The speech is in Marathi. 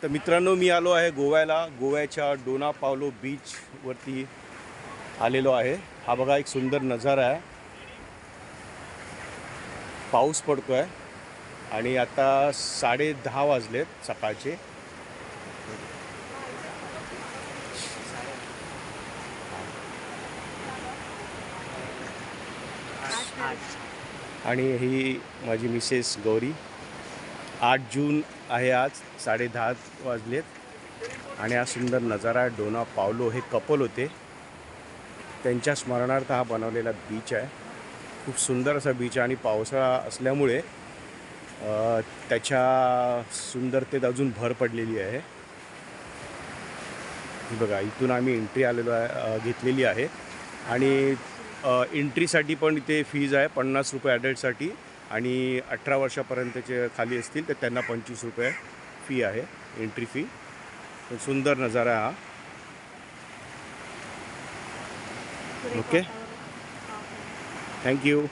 तर मित्रांनो, मी आलो आहे गोव्याला. गोव्याच्या डोना पावलो बीचवरती आलेलो आहे. हा बघा एक सुंदर नजारा आहे. पाऊस पडतो आहे आणि आता 10:30 वाजलेत सकाळचे. आणि ही माझी मिसेस गौरी. 8 जून आहे आज. 10:30 वाजलेत आणि हा सुंदर नजारा आहे. डोना पावलो हे कपल होते, त्यांच्या स्मरणार्थ हा बनवलेला बीच आहे. खूप सुंदर असा बीच आहे आणि पावसाळा असल्यामुळे त्याच्या सुंदरतेत अजून भर पडलेली आहे. बघा, इथून आम्ही एंट्री आलेलो आहे, घेतलेली आहे. आणि एंट्रीसाठी पण इथे फीज आहे 50 रुपये ॲडल्टसाठी, आणि 18 वर्षापर्यंतचे खाली असतील तर त्यांना 25 रुपये फी आहे, एंट्री फी. सुंदर नजारा हा. Okay, thank you.